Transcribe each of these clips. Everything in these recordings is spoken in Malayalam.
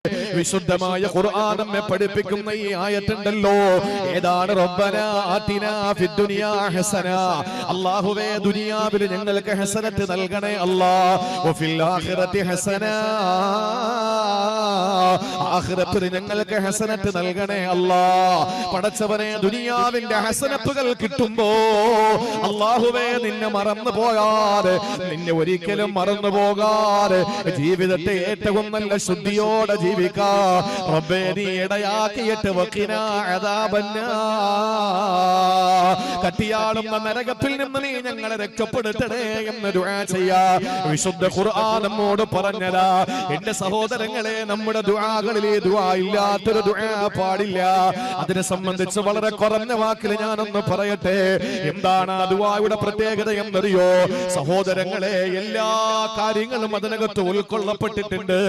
വിശുദ്ധമായ ഖുർആൻ നമ്മെ പഠിപ്പിക്കുന്ന ഈ ആയത്തുണ്ടല്ലോ, ഏതാണ്? റബ്ബനാ ആതിനാ ഫിദ്ദുനിയാ ഹസന, അല്ലാഹുവേ ദുനിയാവിൽ ഞങ്ങൾക്ക് ഹസനത്ത് നൽകണേ അല്ലാഹ്, വഫിൽ ആഖിറതി ഹസന, ആഖിറത്തിൽ ഞങ്ങൾക്ക് ഹസനത്ത് നൽകണേ അല്ലാഹ്. പടച്ചവനെ, ദുനിയാവിന്റെ ഹസനത്തുകൾ കിട്ടുമ്പോ അല്ലാഹുവേ നിന്നെ മറന്നു പോകാതെ, നിന്നെ ഒരിക്കലും മറന്നു പോകാതെ ജീവിതത്തെ ഏറ്റവും നല്ല ശുദ്ധിയോടെ ജീവിക്കാ റബ്ബേ നീ ഇടയാക്കിയിട്ട് വഖിനാ അദാബന്നാർ, കത്തിയാളുന്ന നരകത്തിൽ നിന്ന് നീ ഞങ്ങളെ രക്ഷപ്പെടുത്തണേ എന്ന് ദുആ ചെയ്യാ. വിശുദ്ധ ഖുർആൻ നമ്മോട് പറഞ്ഞതാ. എന്റെ സഹോദരങ്ങളെ, നമ്മുടെ ദുആകളിൽ ഈ ദുആ ഇല്ലാത്തൊരു ദുആ പാടില്ല. അതിനെ സംബന്ധിച്ച് വളരെ കുറഞ്ഞ വാക്കിൽ ഞാനൊന്ന് പറയട്ടെ. എന്താണ് ആ ദുആയുടെ പ്രത്യേകത എന്നറിയോ സഹോദരങ്ങളെ? എല്ലാ കാര്യങ്ങളും അതിനകത്ത് ഉൾക്കൊള്ളപ്പെട്ടിട്ടുണ്ട്.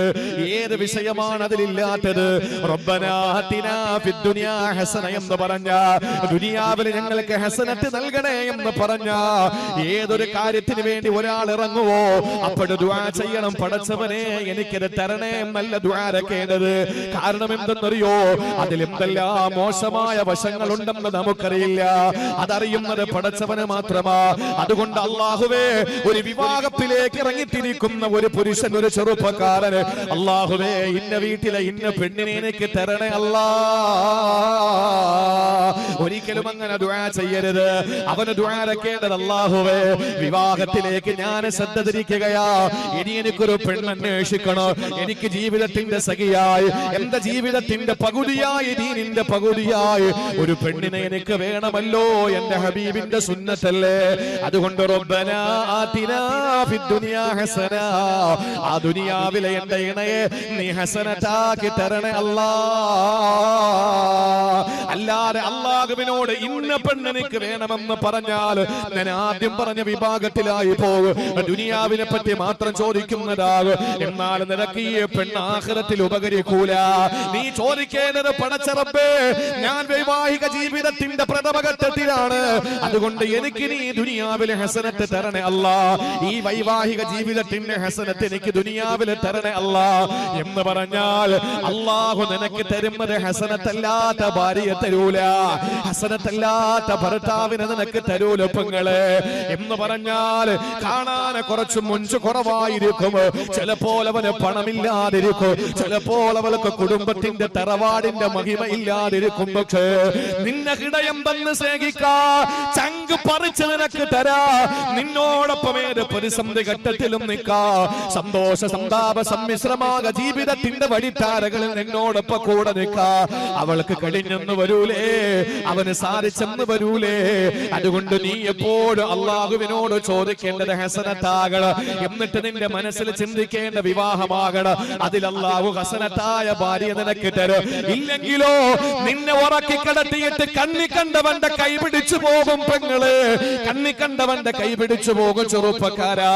ഏത് വിഷയമാണ് അതിലില്ലാത്തത്? റബ്ബനാ ആതിനാ ഫിദ്ദുനിയാ ഹസന എന്ന് പറഞ്ഞ, ദുനിയാവിൽ ഞങ്ങൾക്ക് ഹസനത്ത് നൽകണേ എന്ന് പറഞ്ഞ ഏതൊരു കാര്യത്തിന് വേണ്ടി ഒരാൾ ഇറങ്ങുവോ അപ്പോൾ ദുആ ചെയ്യണം, പടച്ചവനെ എനിക്കത് തരണേ എന്നല്ല ദുആ ഇറക്കേണ്ടത്. കാരണം എന്തെന്നറിയോ? അതിലെന്തെല്ലാം മോശമായ വശങ്ങളുണ്ടെന്ന് നമുക്കറിയില്ല. അതറിയുന്നത് പടച്ചവന് മാത്രമാ. അതുകൊണ്ട് അല്ലാഹുവേ, ഒരു വിവാഹത്തിലേക്ക് ഇറങ്ങിത്തിരിക്കുന്ന ഒരു പുരുഷൻ, ഒരു ചെറുപ്പക്കാരന്, അല്ലാഹുവേ ഇന്ന വീട്ടിലെ ഇന്ന പെണ്ണിനെ എനിക്ക് തരണേ അല്ലാ, ഒരിക്കലും അങ്ങനെ ദുആ ചെയ്യരുത്. അവന് ദുആ ഇറക്കേണ്ടത്, അല്ലാഹുവേ വിവാഹത്തിലേക്ക് ഞാൻ ശ്രദ്ധ തിരിക്കുകയാ, ഇനി എനിക്കൊരു പെണ്ണന്വേഷിക്കണോ, എനിക്ക് ജീവിതത്തിന്റെ സഖിയായി, എന്റെ ജീവിതത്തിന്റെ പകുതിയായി, ദീനിന്റെ പകുതിയായി ഒരു പെണ്ണിനെ എനിക്ക് വേണമല്ലോ, എന്റെ ഹബീബിന്റെ സുന്നത്തല്ലേ. അതുകൊണ്ട് റബ്ബനാ ആതിനാ ഫിദ്ദുനിയാ ഹസന, ആ ദുനിയാവിലെ എന്റെ ഇണയെ നീ ഹസനത്താക്കി തരണേ അല്ലാ. അല്ലാതെ അല്ലാഹുവിനോട് ഇന്ന പെണ്ണെനിക്ക് വേണമെന്ന് പറഞ്ഞാൽ ഞാൻ ആദ്യം പറഞ്ഞ വിഭാഗത്തിലായി പോകും. ദുനിയാവിനെ പറ്റി മാത്രം ചോദിക്കുന്നതാകും. എന്നാൽ നിനക്ക് ഈ പെണ്ണ് ആഖിറത്തിൽ ഉപകരിക്കൂല. നീ ചോദിക്കേണ്ടത്, പടച്ച റബ്ബേ ഞാൻ വൈവാഹിക ജീവിതത്തിന്റെ പ്രഥമഘട്ടത്തിലാണ്, അതുകൊണ്ട് എനിക്ക് നീ ദുനിയാവിലെ ഹസനത്ത് തരണേ അല്ലാ, ഈ വൈവാഹിക ജീവിതത്തിന്റെ ഹസനത്ത് എനിക്ക് ദുനിയാവിലെ തരണേ അല്ലാ എന്ന് പറഞ്ഞാൽ അല്ലാഹു നിനക്ക് തരുന്നത് ഹസനത്തല്ലാത്ത ഭാര്യയെ തരൂല, ഹസനത്തല്ലാത്ത ഭർത്താവിനെ നിനക്ക് തരൂല പെങ്ങളെ എന്ന് പറഞ്ഞാൽ കാണാൻ കുറച്ച് മുഞ്ച് കുറവായിരിക്കും, ചിലപ്പോൾ അവന് പണമില്ലാതിരിക്കും, ചിലപ്പോൾ അവൾക്ക് കുടുംബത്തിന്റെ തറവാടിന്റെ മഹിമ ഇല്ലാതിരിക്കും. പക്ഷേ നിന്നെ ഹൃദയം തന്ന് സ്നേഹിക്കാ, ചങ്ക് പറിച്ച് നിനക്ക് തരാ, നിന്നോടൊപ്പം ഏത് പ്രതിസന്ധി ഘട്ടത്തിലും നിൽക്കാ, സന്തോഷ സന്താപ സമ്മിശ്രമാക ജീവിതത്തിന്റെ വഴിത്താരകളിൽ നിന്നോടൊപ്പം കൂടെ നിൽക്കാ. അവൾക്ക് കഴിഞ്ഞെന്ന് വരൂലേ, അവന് സാധിച്ചെന്ന് വരൂലേ. അതുകൊണ്ട് നീ എപ്പോഴും അല്ലാഹുവിനോട് ചോദിക്കേണ്ടത് ഹസനത്താകണം. എന്നിട്ട് നിന്റെ മനസ്സിൽ ചിന്തിക്കേണ്ട വിവാഹമാകണം. അതിൽ അല്ലാഹു ഹസനത്തായ ഭാര്യ നിനക്ക് തരും. ഇല്ലെങ്കിലോ നിന്നെ ഉറക്കി കിടത്തിയിട്ട് കണ്ണി കണ്ടവന്റെ കൈ പിടിച്ചു പോകും പെങ്ങള്, കണ്ണി കണ്ടവന്റെ കൈ പിടിച്ചു പോകും ചെറുപ്പക്കാരാ.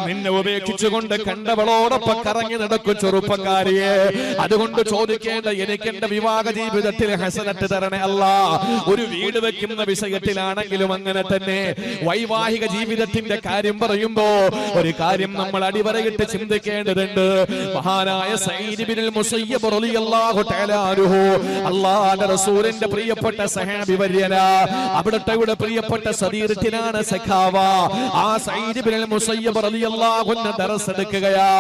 നിന്നെ ഉപേക്ഷിച്ചുകൊണ്ട് കണ്ടവളോടൊപ്പം കറങ്ങി നടക്കും ചെറുപ്പക്കാരിയെ. അതുകൊണ്ട് ചോദിക്കേണ്ട, എനിക്ക് എന്റെ വിവാഹ ജീവിതത്തിൽ ഹസനത്ത് തരണേ അല്ലാ. ഒരു വീട് വെക്കുന്ന വിഷയത്തിലാണെങ്കിലും അങ്ങനെ തന്നെ. വൈവാഹിക ജീവിതത്തിന്റെ കാര്യം പറയുമ്പോ ഒരു കാര്യം നമ്മൾ അടിവരയിട്ട് ചിന്തിക്കേണ്ടതുണ്ട്. മഹാനായ സഈദ് ഇബ്നുൽ മുസയ്യിബ് റളിയല്ലാഹു തആല അൻഹു, അല്ലാഹുവിന്റെ റസൂലിന്റെ പ്രിയപ്പെട്ട സഹാബി വര്യനാ, അവിടുത്തെ പ്രിയപ്പെട്ട സദീറത്തിനാണ് സഖാവ. ആ സഈദ് ഇബ്നുൽ മുസയ്യിബ് റളിയല്ലാഹു അൻഹു ദർസ് എടുക്കുകയാ.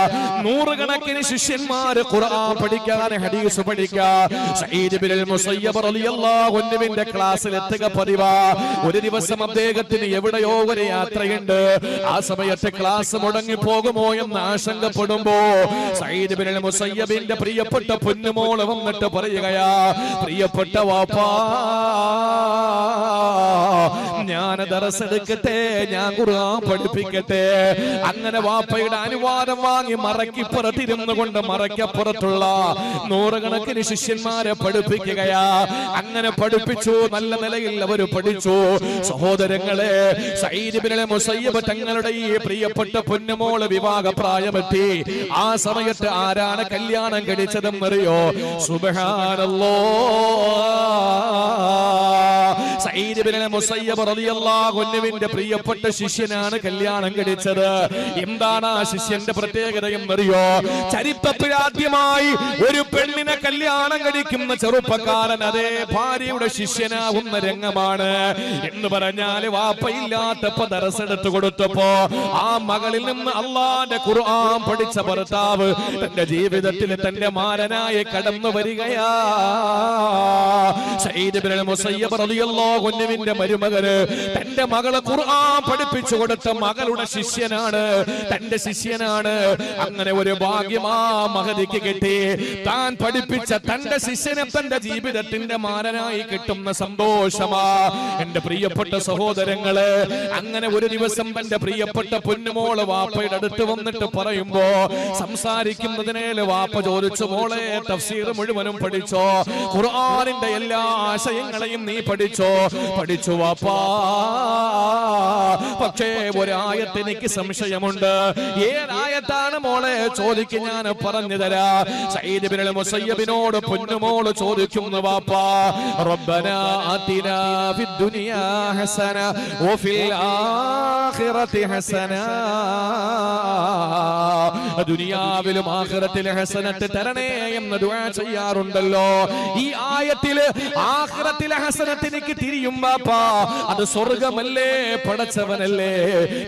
നൂറുകണക്കിന് ശിഷ്യന്മാർ ഖുർആൻ പഠിക്കാൻ, ഹദീസ് പഠിക്കാൻ സഈദ് ഇബ്നുൽ മുസയ്യിബ് റളിയല്ലാഹു അൻഹുവിന്റെ ക്ലാസ്സിൽ എത്തുക പതിവാ. ഒരു ദിവസം അദ്ദേഹത്തിന് എവിടെയോ ഒരു യാത്രയുണ്ട്. ആ സമയത്ത് ക്ലാസ് മുടങ്ങി പോകുമോ എന്ന് ആശങ്കപ്പെടുമ്പോ സഈദ് ഇബ്നുൽ മുസയ്യിബിന്റെ പ്രിയപ്പെട്ട പൊന്നുമോൾ വന്നിട്ട് പറയുകയാ, പ്രിയപ്പെട്ട വാപ്പാ ഞാൻ ദർസ് എടുക്കട്ടെ, ഞാൻ ഖുർആൻ പഠിപ്പിക്കട്ടെ. അങ്ങനെ വാപ്പയുടെ അനുവാദം വാങ്ങി മറയ്ക്കപ്പുറത്തിരുന്നു കൊണ്ട് മറയ്ക്കപ്പുറത്തുള്ള നൂറുകണക്കിന് ശിഷ്യന്മാരെ പഠിപ്പിക്കുകയാ. അങ്ങനെ പഠിപ്പിച്ചു, നല്ല നിലയിൽ അവർ പഠിച്ചു. സഹോദരങ്ങളെ, സഈദ് ഇബ്നുൽ മുസയ്യിബ് തങ്ങളുടെ ഈ പ്രിയപ്പെട്ട പൊന്നുമോള് വിവാഹ പ്രായമെത്തി. ആ സമയത്ത് ആരാണ് കല്യാണം കഴിച്ചതെന്നറിയോ? സുബ്ഹാനല്ലാഹ്, സഈദ് ഇബ്നുൽ മുസയ്യബ് റളിയല്ലാഹു അൻഹുവിന്റെ പ്രിയപ്പെട്ട ശിഷ്യനാണ് കല്യാണം കഴിച്ചത്. എന്താണ് ആ ശിഷ്യന്റെ പ്രത്യേകത എന്നറിയോ? ചരിത്രത്തിൽ ആദ്യമായി ഒരു പെണ്ണിനെ കല്യാണം കഴിക്കുന്ന ചെറുപ്പക്കാരൻ അതേ ഭാര്യയുടെ ശിഷ്യനാകുന്ന രംഗമാണ്. എന്ന് പറഞ്ഞാല് വാപ്പയില്ലാത്തപ്പോ ദർസെടുത്ത് കൊടുത്തപ്പോ ആ മകളിൽ നിന്ന് അള്ളാന്റെ ഖുർആൻ പഠിച്ച ഭർത്താവ് തന്റെ ജീവിതത്തിൽ തന്റെ മാരനായി കടന്നു വരികയാ. സഈദ് ഇബ്നുൽ മുസയ്യബ് റളിയല്ലാഹു അൻഹുവിന്റെ മരുമകന് തന്റെ മകളെ ഖുർആൻ പഠിപ്പിച്ചു കൊടുത്ത മകളുടെ ശിഷ്യനാണ്, തന്റെ ശിഷ്യനാണ്. അങ്ങനെ ഒരു ഭാഗ്യമാ മഹദിക്ക് കിട്ടി. താൻ പഠിപ്പിച്ച തന്റെ ശിഷ്യനെ തന്റെ ജീവിതത്തിന്റെ മാരനായി കിട്ടുന്ന സന്തോഷമാ. എന്റെ പ്രിയപ്പെട്ട സഹോദരങ്ങളെ, അങ്ങനെ ഒരു ദിവസം തന്റെ പ്രിയപ്പെട്ട പൊന്നുമോള് വാപ്പയുടെ അടുത്ത് വന്നിട്ട് പറയുമ്പോ സംസാരിക്കുന്നതിനേല് വാപ്പ ചോദിച്ചു, മോളെ തഫ്സീർ മുഴുവനും പഠിച്ചോ? ഖുർആനിന്റെ എല്ലാ ആശയങ്ങളെയും നീ പഠിച്ചോ? പഠിച്ചു വാപ്പാ. പക്ഷേ ഒരായത്ത് എനിക്ക് സംശയമുണ്ട്. ഏതായത്താണ് മോളെ? ചോദിക്ക്, ഞാൻ പറഞ്ഞു തരാ. സഈദ് ഇബ്നുൽ മുസയ്യബിനോട് പൊന്നുമോള് ചോദിക്കുന്നു, വാപ്പാ റബ്ബനാ ആതിനാ ഫിദ്ദുനിയാ ഹസന വഫിൽ ആഖിറതി ഹസന, ദുനിയാവിലും ആഖിറത്തിലും ഹസനത്ത് തരണേ എന്ന് ദുആ ചെയ്യാറുണ്ടല്ലോ. ഈ ആയത്തിൽ ആഖിറത്തിലെ ഹസനത്തിലേക്ക് തിരിയും വാപ്പാ. അത് സ്വർഗ്ഗമല്ലേ, പടച്ചവനല്ലേ?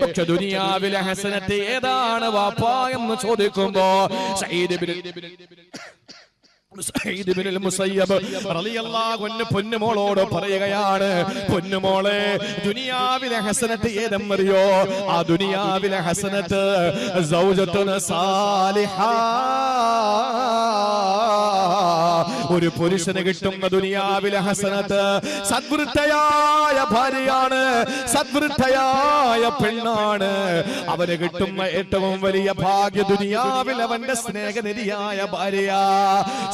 പക്ഷെ ദുനിയാവിലെ ഹസനത്ത് ഏതാണ് വാപ്പാ എന്ന് ചോദിക്കുമ്പോ സഈദ് ഇബ്നുൽ മുസയ്യബ് റളിയല്ലാഹു അൻഹു പൊന്നുമോളോട് പറയുകയാണ്, പൊന്നുമോളെ ദുനിയാവിലെ ഹസനത്ത് ഏതെന്നറിയോ? ആ ദുനിയാവിലെ ഹസനത്ത് സൗജത്തുൻ സാലിഹാ, ഒരു പുരുഷന് കിട്ടുന്ന ദുനിയാവിലെ ഹസനത്ത് സദ്വൃത്തയായ ഭാര്യയാണ്, സദ്വൃത്തയായ പെണ്ണാണ്. അവന് കിട്ടുന്ന ഏറ്റവും വലിയ ഭാഗ്യ ദുനിയാവിൽ അവന്റെ സ്നേഹനിധിയായ ഭാര്യ.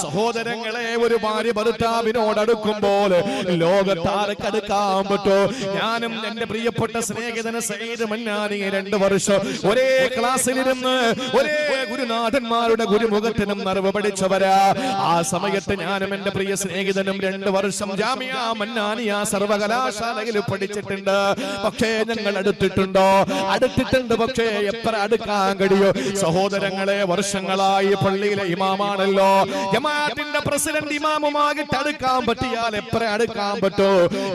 സഹോദരങ്ങളെ, ഒരു ഭാര്യ ഭർത്താവിനോട് അടുക്കുമ്പോൾ ലോകത്താർക്ക് അടുക്കാൻ പറ്റോ? ഞാനും എന്റെ പ്രിയപ്പെട്ട സ്നേഹിതന് സഈദ് മന്നാനിയെ 2 വർഷം ഒരേ ക്ലാസ്സിലിരുന്ന് ഒരേ ഗുരുനാഥന്മാരുടെ ഗുരുമുഖത്തിനും അറിവ് പഠിച്ചവരാ. ആ സമയത്ത് ഞാനും എന്റെ പ്രിയ സ്നേഹിതനും 2 വർഷം ജാമിഅ മന്നാനിയ സർവകലാശാലയിൽ പഠിച്ചിട്ടുണ്ട്. പക്ഷേ ഞങ്ങൾ അടുത്തിട്ടുണ്ടോ? അടുത്തിട്ടുണ്ട്, പക്ഷേ എത്ര അടുക്കാൻ കഴിയോ? സഹോദരങ്ങളെ, വർഷങ്ങളായി പള്ളിയിലെ ഇമാമാണല്ലോ, ജമാഅത്തിന്റെ പ്രസിഡന്റ് ഇമാമുമായിട്ട് അടുക്കാൻ പറ്റിയാൽ എത്ര അടുക്കാൻ പറ്റോ?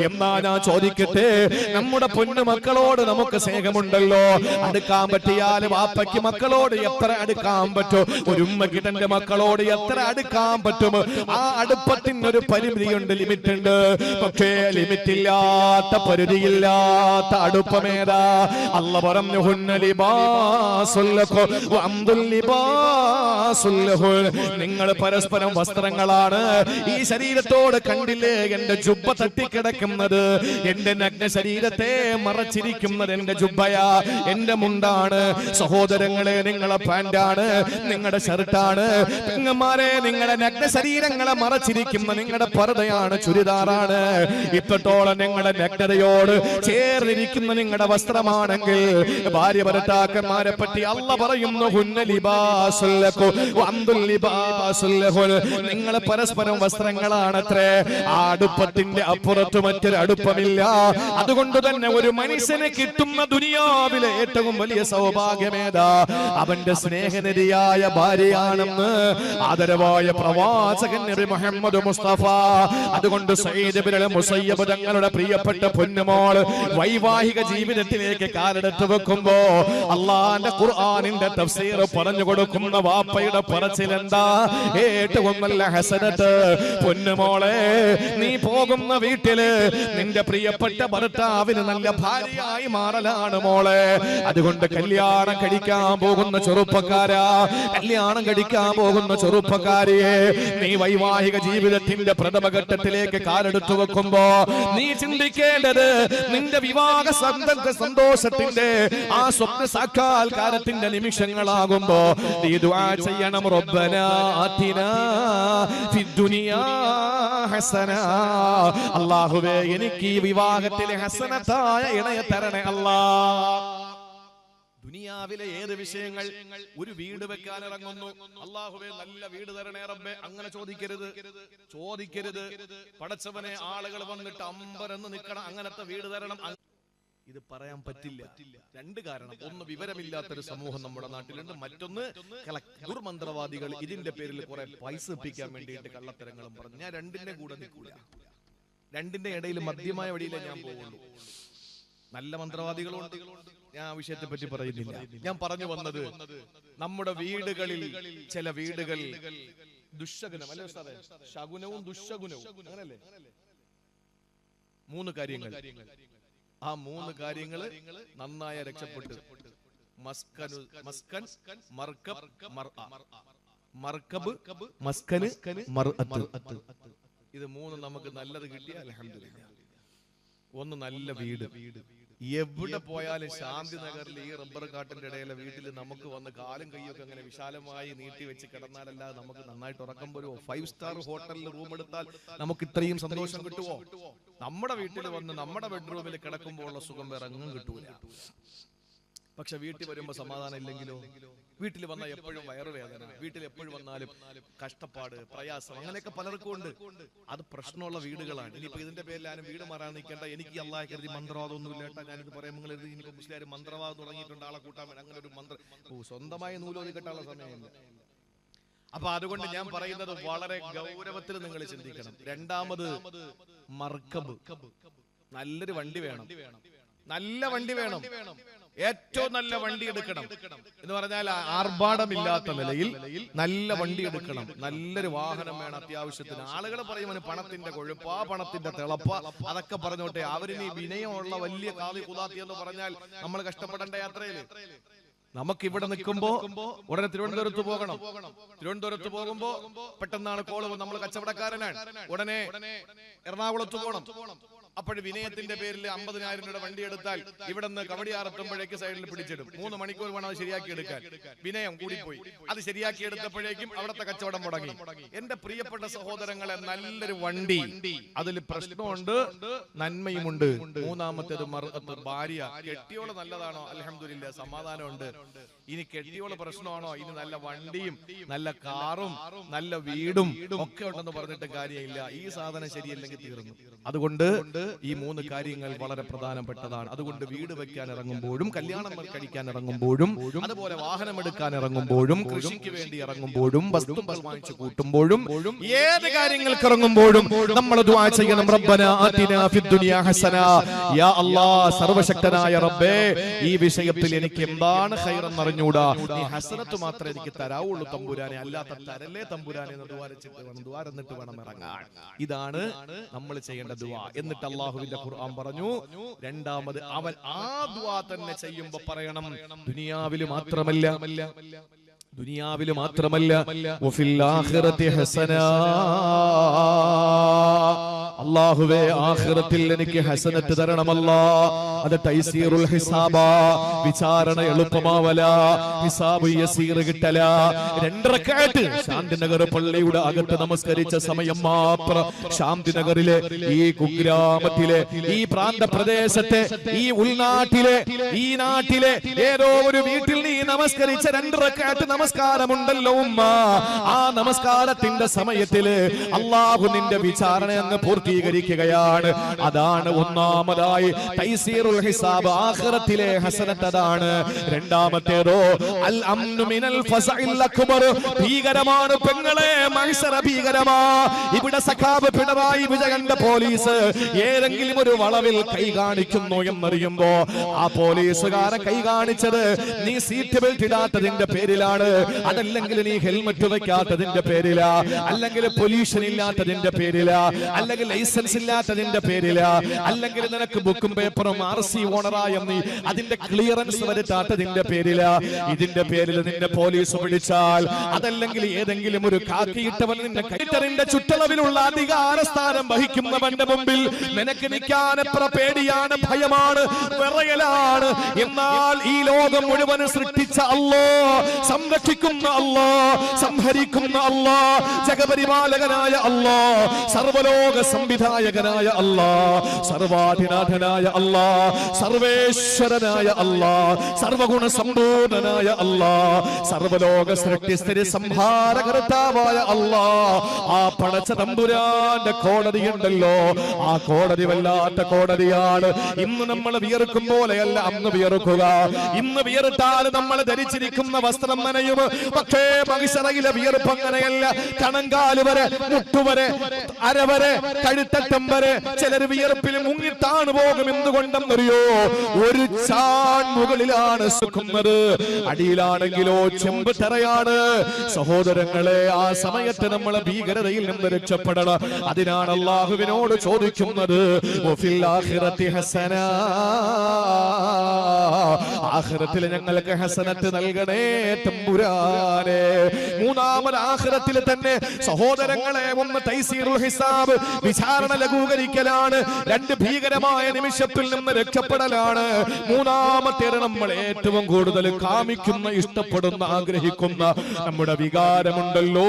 എന്നാ ഞാൻ ചോദിക്കട്ടെ, നമ്മുടെ പൊന്നു മക്കളോട് നമുക്ക് സ്നേഹമുണ്ടല്ലോ, അടുക്കാൻ പറ്റിയാൽ വാപ്പയ്ക്ക് മക്കളോട് എത്ര അടുക്കാൻ പറ്റും? ഒരു ഉമ്മയ്ക്ക് തന്റെ മക്കളോട് എത്ര അടുക്കാൻ പറ്റും? ആ അടുപ്പത്തിനൊരു പരിധിയുണ്ട്, ലിമിറ്റ് ഉണ്ട്. പക്ഷേ ലിമിറ്റ് ഇല്ലാത്ത, പരിധിയില്ലാത്ത അടുപ്പമേതാ? അല്ലാഹു പറഞ്ഞു, ഹുന്ന ലിബാസുൽ ലക്കും വഅംദുൽ ലിബാസുൽ ലഹു. നിങ്ങൾ പരസ്പരം വസ്ത്രങ്ങളാണ്. ഈ ശരീരത്തോട് കണ്ടില്ലേ എന്റെ ജുബ്ബ തട്ടിക്കിടക്കുന്നത്? എന്റെ നഗ്ന ശരീരത്തെ മറച്ചിരിക്കുന്നത് എന്റെ ജുബ്ബയാ, എന്റെ മുണ്ടാണ്. സഹോദരങ്ങളെ, നിങ്ങളെ പാന്റാണ്, നിങ്ങളുടെ ഷർട്ടാണ്. പെങ്ങന്മാരെ, നിങ്ങളുടെ നഗ്ന ശരീരങ്ങളെ മറച്ചിരിക്കുന്ന നിങ്ങളുടെ പർദ്ദയാണ്, ചുരിദാറാണ്. ഇത്രത്തോളം നിങ്ങളുടെ നഗ്നതയോട് ചേർന്നിരിക്കുന്ന നിങ്ങളുടെ വസ്ത്രമാണെങ്കിൽ ഭാര്യ ഭർത്താക്കന്മാരെ പറ്റി അല്ലാഹു പറയുന്നു, ഹുന്ന ലിബാസുൽ ലക്കും വഅംദുൽ ലിബാസുൽ ലഹു. നിങ്ങൾ പരസ്പരം വസ്ത്രങ്ങളാണത്രേ. ആ അടുപ്പത്തിന്റെ അപ്പുറത്ത് മറ്റൊരു അടുപ്പമില്ല. അതുകൊണ്ട് തന്നെ ഒരു മനുഷ്യനെ കിട്ടുന്ന ദുനിയാവിലെ ഏറ്റവും വലിയ സൗഭാഗ്യമേതാ? അവന്റെ സ്നേഹനിധിയായ ഭാര്യയാണെന്ന് ആദരവായ പ്രവാചകൻ നബി മുഹമ്മദ് മുസ്തഫ. അതുകൊണ്ട് സഈദ് ഇബ്നുൽ മുസയ്യബ് തങ്ങളുടെ പ്രിയപ്പെട്ട പൊന്നുമോൾ വൈവാഹിക ജീവിതത്തിലേക്ക് കാലെടുത്ത് വെക്കുമ്പോ അള്ളാന്റെ ഖുർആനിന്റെ തഫ്സീർ പറഞ്ഞു കൊടുക്കുന്ന വാപ്പയുടെ പറച്ചിലെന്താ? ഏറ്റവും നല്ല ഹസനത്ത്, പൊന്നുമോളെ നീ പോകുന്ന വീട്ടില് നിന്റെ പ്രിയപ്പെട്ട ഭർത്താവിന് നല്ല ഭാര്യയായി മാറലാണ് മോളെ. അതുകൊണ്ട് കല്യാണം കഴിക്കാൻ പോകുന്ന ചെറുപ്പക്കാരാ, കല്യാണം കഴിക്കാൻ പോകുന്ന ചെറുപ്പക്കാരിയെ, നീ വൈവാഹിക ജീവിതത്തിന്റെ പ്രഥമഘട്ടത്തിലേക്ക് കാലെടുത്തു വെക്കുമ്പോ നീ ചിന്തിക്കേണ്ടത് നിന്റെ വിവാഹ സന്തോഷത്തിന്റെ ആ സ്വപ്ന സാക്ഷാത്കാരത്തിന്റെ നിമിഷങ്ങളാകുമ്പോ നീ ദുആ ചെയ്യണം, റബ്ബനാ ആതിനാ ഫിദ്ദുനിയാ ഹസന. അല്ലാഹുവേ, എനിക്ക് ഈ വിവാഹത്തിലെ ഹസനത്തായ ഇണയെ തരണേ അല്ലാ. ദുനിയാവിലെ ഏത് വിഷയങ്ങൾ, ഒരു വീട് വെക്കാൻ ഇറങ്ങുന്നു, അല്ലാഹുവേ നല്ല വീട് തരണേ റബ്ബേ, അങ്ങനെ ചോദിക്കരുത്. പടച്ചവനെ ആളുകൾ വന്നിട്ട് അമ്പരന്ന് നിൽക്കണം, അങ്ങനത്തെ വീട് തരണം, ഇത് പറയാൻ പറ്റില്ല. രണ്ട് കാരണം: ഒന്ന്, വിവരമില്ലാത്തൊരു സമൂഹം നമ്മുടെ നാട്ടിലുണ്ട്. മറ്റൊന്ന്, ദുർമന്ത്രവാദികൾ ഇതിന്റെ പേരിൽ കുറെ പൈസ ഒപ്പിക്കാൻ വേണ്ടിയിട്ട് കള്ളത്തരങ്ങളും പറഞ്ഞു. ഞാൻ രണ്ടിന്റെ കൂടെ നിൽക്കൂല. രണ്ടിന്റെ ഇടയിൽ മധ്യമായ വഴിയിലേ ഞാൻ പോകുള്ളൂ. നല്ല മന്ത്രവാദികളുണ്ട്, ഞാൻ ആ വിഷയത്തെ പറ്റി പറയുന്നില്ല. ഞാൻ പറഞ്ഞു വന്നത്, നമ്മുടെ വീടുകളിൽ ചില വീടുകൾ ദുശകുനം അല്ലേ ഉസ്താദേ, ശകുനവും ദുശകുനവും അങ്ങനല്ലേ, 3 കാര്യങ്ങൾ. ആ 3 കാര്യങ്ങൾ നന്നായ രക്ഷപ്പെട്ടു. മസ്കൻ, മർകബ്, മർകബ്, മസ്കന്, മർഅത്ത്. ഇത് 3 നമുക്ക് നല്ലത് കിട്ടിയ അൽഹംദുലില്ലാഹ്. ഒന്ന്, നല്ല വീട്. എവിടെ പോയാലും ശാന്തി നഗറിൽ ഈ റബ്ബർ കാട്ടിന്റെ ഇടയിലെ വീട്ടിൽ നമുക്ക് വന്ന് കാലും കൈയൊക്കെ അങ്ങനെ വിശാലമായി നീട്ടി വെച്ച് കിടന്നാലല്ലാതെ നമുക്ക് നന്നായിട്ട് ഉറക്കം വരുമോ? 5 സ്റ്റാർ ഹോട്ടലിൽ റൂം എടുത്താൽ നമുക്ക് ഇത്രയും സന്തോഷം കിട്ടുമോ? നമ്മുടെ വീട്ടിൽ വന്ന് നമ്മുടെ ബെഡ്റൂമിൽ കിടക്കുമ്പോൾ ഉള്ള സുഖം വേറെ എങ്ങും കിട്ടൂല. പക്ഷെ വീട്ടിൽ വരുമ്പോ സമാധാനം ഇല്ലെങ്കിലോ? വീട്ടിൽ വന്നാൽ എപ്പോഴും വയറുവേദന, വീട്ടിൽ എപ്പോഴും വന്നാലും കഷ്ടപ്പാട്, പ്രയാസം, അങ്ങനെയൊക്കെ പലർക്കും ഉണ്ട്. അത് പ്രശ്നമുള്ള വീടുകളാണ്. ഇനിയിപ്പോ ഇതിന്റെ പേരിൽ ആരും വീട് മാറാൻ നിൽക്കേണ്ട. എനിക്ക് അല്ലാഹ് കരുതി മന്ത്രവാദമൊന്നും ഇല്ല കേട്ടാ. ഞാനിത് പറയാൻ നിങ്ങൾ എഴുതി ഇനിയിപ്പോ മുസ്ലിം മന്ത്രവാദം തുടങ്ങിയിട്ടുണ്ട്, ആളെ കൂട്ടാൻ വേണ്ടി. അങ്ങനെ ഒരു സ്വന്തമായി നൂലോതി കെട്ടാനുള്ള സമയമില്ല. അപ്പൊ അതുകൊണ്ട് ഞാൻ പറയുന്നത് വളരെ ഗൗരവത്തിൽ നിങ്ങൾ ചിന്തിക്കണം. രണ്ടാമത്, മർക്കബ്. നല്ലൊരു വണ്ടി വേണം, നല്ല വണ്ടി വേണം, ഏറ്റവും നല്ല വണ്ടി എടുക്കണം. എന്ന് പറഞ്ഞാൽ ആർഭാടമില്ലാത്ത നിലയിൽ നല്ല വണ്ടി എടുക്കണം, നല്ലൊരു വാഹനം വേണം അത്യാവശ്യത്തിന്. ആളുകൾ പറയും പണത്തിന്റെ കൊഴുപ്പാ, പണത്തിന്റെ തിളപ്പ, അതൊക്കെ പറഞ്ഞോട്ടെ. അവരിനി വിനയമുള്ള വലിയ കാതി കുതാത്തി എന്ന് പറഞ്ഞാൽ നമ്മൾ കഷ്ടപ്പെടേണ്ട യാത്രയില്. നമുക്ക് ഇവിടെ നിൽക്കുമ്പോ ഉടനെ തിരുവനന്തപുരത്ത് പോകണം. തിരുവനന്തപുരത്ത് പോകുമ്പോ പെട്ടെന്നാണ് കോള്, നമ്മൾ കച്ചവടക്കാരനാണ്, ഉടനെ എറണാകുളത്ത് പോകണം. അപ്പോഴും വിനയത്തിന്റെ പേരിൽ 50,000 രൂപയുടെ വണ്ടി എടുത്താൽ ഇവിടെ നിന്ന് കവടിയാറെത്തുമ്പോഴേക്ക് സൈഡിൽ പിടിച്ചിടും. 3 മണിക്കൂർ വേണം അത് ശരിയാക്കി എടുക്കാൻ. വിനയം കൂടിപ്പോയി. അത് ശരിയാക്കി എടുത്തപ്പോഴേക്കും അവിടുത്തെ കച്ചവടം മുടങ്ങി. എന്റെ പ്രിയപ്പെട്ട സഹോദരങ്ങളെ, നല്ലൊരു വണ്ടി, അതിൽ പ്രശ്നമുണ്ട്, നന്മയുമുണ്ട്. മൂന്നാമത്തേത് മർഅത്ത്, ഭാര്യ. കെട്ടിയോള് നല്ലതാണോ? അൽഹംദുലില്ലാഹ്, സമാധാനമുണ്ട്. ഇനി കെട്ടിയോള് പ്രശ്നമാണോ? ഇനി നല്ല വണ്ടിയും നല്ല കാറും നല്ല വീടും ഒക്കെ ഉണ്ടെന്ന് പറഞ്ഞിട്ട് കാര്യമില്ല. ഈ സാധനം ശരിയല്ലെങ്കിൽ തീർന്നു. അതുകൊണ്ട് ഈ 3 കാര്യങ്ങൾ വളരെ പ്രധാനപ്പെട്ടതാണ്. അതുകൊണ്ട് വീട് വെക്കാൻ ഇറങ്ങുമ്പോഴും, കല്യാണം കഴിക്കാൻ ഇറങ്ങുമ്പോഴും, അതുപോലെ വാഹനം എടുക്കാൻ ഇറങ്ങുമ്പോഴും, കൃഷിക്ക് വേണ്ടി ഇറങ്ങുമ്പോഴും, വസ്തുക്കൾ വാങ്ങിച്ചു കൂട്ടുമ്പോഴും, ഏത് കാര്യങ്ങൾക്ക് ഇറങ്ങുമ്പോഴും നമ്മൾ ദുആ ചെയ്യണം. റബ്ബനാ ആതിനാ ഫിദ്ദുനിയാ ഹസന. യാ അല്ലാഹ്, സർവശക്തനായ റബ്ബേ, ഈ വിഷയത്തിൽ എനിക്ക് എന്താണ് ഖൈർ എന്ന് അറിഞ്ഞൂടാ, നീ ഹസനത്ത് മാത്രമേ എനിക്ക് തരാവുള്ളൂ തമ്പുരാനെ, അല്ലാത്ത തരല്ലേ തമ്പുരാനെ എന്ന് ദുആ വേണം ഇറങ്ങാൻ. ഇതാണ് നമ്മൾ ചെയ്യേണ്ട ദുആ. എന്നിട്ട് അല്ലാഹുവിന്റെ ഖുർആൻ പറഞ്ഞു, രണ്ടാമത് അവൻ ആ ദുആ തന്നെ ചെയ്യുമ്പോ പറയണം, ദുനിയാവിൽ മാത്രമല്ല വഫിൽ ആഖിറതി ഹസന. അല്ലാഹുവേ, ആഖിറത്തിൽ എനിക്ക് ഹസനത്ത് തരണമല്ലാ. അത് തൈസീറുൽ ഹിസാബ, വിചാരണ എളുപ്പമാവല, ഹിസാബ് യസീർ കിട്ടല. 2 റക്അത്ത് ശാന്തിനഗർ പള്ളിയുടെ അകത്ത് നമസ്കരിച്ച സമയം മാത്രം ശാന്തിനഗറിലെ ഈ കുഗ്രാമത്തിലെ, ഈ പ്രാന്തപ്രദേശത്തെ, ഈ ഉൾനാട്ടിലെ, ഈ നാട്ടിലെ ഏതോ ഒരു വീട്ടിൽ നീ നമസ്കരിച്ച 2 റക്അത്ത് നമസ്കാരമുണ്ടല്ലോ ഉമ്മ. ആ നമസ്കാരത്തിന്റെ സമയത്തില് അല്ലാഹു നിന്റെ വിചാരണ അങ്ങ് പൂർത്തീകരിക്കുകയാണ്. അതാണ് ഒന്നാമതായി തൈസീറുൽ ഹിസാബ്, ആഖിറത്തിലെ ഹസനത്ത് അതാണ്. രണ്ടാമത്തേതോ അൽ അംനു മിനൽ ഫസഇൽ അക്ബർ, ഭീകരമാണ് പെങ്ങളെ, മഹ്ശറ ഭീകരമാ. ഇവിടെ സഖാബ് പിണറായി വിജയന്റെ പോലീസ് ഏതെങ്കിലും ഒരു വളവിൽ കൈ കാണിക്കുന്നു എന്നറിയുമ്പോ ആ പോലീസുകാരൻ കൈ കാണിച്ചത് നീ സീറ്റ് ബെൽറ്റ് ഇടാത്തതിന്റെ പേരിലാണ്, അതല്ലെങ്കിൽ നീ ഹെൽമറ്റ് വെക്കാത്തതിന്റെ പേരിലാ, അല്ലെങ്കിൽ പൊല്യൂഷൻ ഇല്ലാത്തതിന്റെ പേരിലാ, അല്ലെങ്കിൽ ലൈസൻസ് ഇല്ലാത്തതിന്റെ പേരിലാ, അല്ലെങ്കിൽ നിനക്ക് ബുക്കും പേപ്പറും RC ഓണറായ നീ അതിന്റെ ക്ലിയറൻസ് വരുത്താത്തതിന്റെ പേരിലാ. ഇതിന്റെ പേരിൽ നിന്നെ പോലീസ് പിടിച്ചാൽ, അതല്ലെങ്കിൽ ഏതെങ്കിലും ഒരു കാക്കിയിട്ടവൻ നിന്റെ കൈറ്ററിന്റെ ചുറ്റളവിലുള്ള അധികാര സ്ഥാനം വഹിക്കുന്നവന്റെ മുമ്പിൽ നിനക്ക് നിൽക്കാൻ എത്ര പേടിയാണ്, ഭയമാണ്, വിറയലാണ്. എന്നാൽ ഈ ലോകം മുഴുവൻ സൃഷ്ടിച്ച അല്ലാഹ്, സംരക്ഷിക്കുന്ന അല്ലാഹ്, സംഹരിക്കുന്ന അല്ലാഹ്, ജഗപരിപാലകനായ അല്ലാഹ്, സർവലോക സംവിധായകനായ അല്ലാഹ്, സർവാധിനാഥനായ അല്ലാഹ്, സർവേശ്വരനായ അല്ലാഹ്, സർവഗുണ സമ്പൂർണനായ അല്ലാഹ്, സർവലോക സൃഷ്ടിസ്ഥിതി സംഹാരകർത്താവായ അല്ലാഹ്, ആ പടച്ച തമ്പുരാന്റെ കോടതി ഉണ്ടല്ലോ, ആ കോടതി വല്ലാത്ത കോടതിയാണ്. ഇന്ന് നമ്മൾ വിയർക്കും പോലെയല്ല അന്ന് വിയർക്കുക. ഇന്ന് വിയർത്താൽ നമ്മൾ ധരിച്ചിരിക്കുന്ന വസ്ത്രം നനയും. പക്ഷേ മഹിശറയിലെ വിയർപ്പ് അങ്ങനെയല്ല. കണങ്കാല് വരെ, മുട്ടുവരെ, അരവരെ, കഴുത്തറ്റം വരെ ചിലർ വിയർപ്പിൽ മുങ്ങിത്താണു പോകും. എന്തുകൊണ്ടെന്നറിയോ? ഒരു ചാൺ മുകളിലാണ് സുഖുന്നത്, അടിയിലാണെങ്കിലോ ചെമ്പ് തറയാണ്. സഹോദരങ്ങളെ, ആ സമയത്ത് നമ്മൾ ഭീകരതയിൽ നിന്ന് രക്ഷപ്പെടണം. അതിനാണ് അല്ലാഹുവിനോട് ചോദിക്കുന്നത്, ആഖിറത്തിൽ ഞങ്ങൾക്ക് ഹസനത്ത് നൽകണേ തമ്പുരാനെ. മൂന്നാമത് ആഖിറത്തിൽ തന്നെ സഹോദരങ്ങളെ ഒന്ന് തൈസീറുൽ ഹിസാബ്, വിചാരണ ലഘൂകരിക്കലാണ്. രണ്ട് ഭീകരമായ നിമിഷത്തിൽ നിന്ന് രക്ഷപ്പെടലാണ്. മൂന്നാമത്തേത് നമ്മൾ ഏറ്റവും കൂടുതൽ കാമിക്കുന്ന, ഇഷ്ടപ്പെടുന്ന, ആഗ്രഹിക്കുന്ന നമ്മുടെ വികാരമുണ്ടല്ലോ,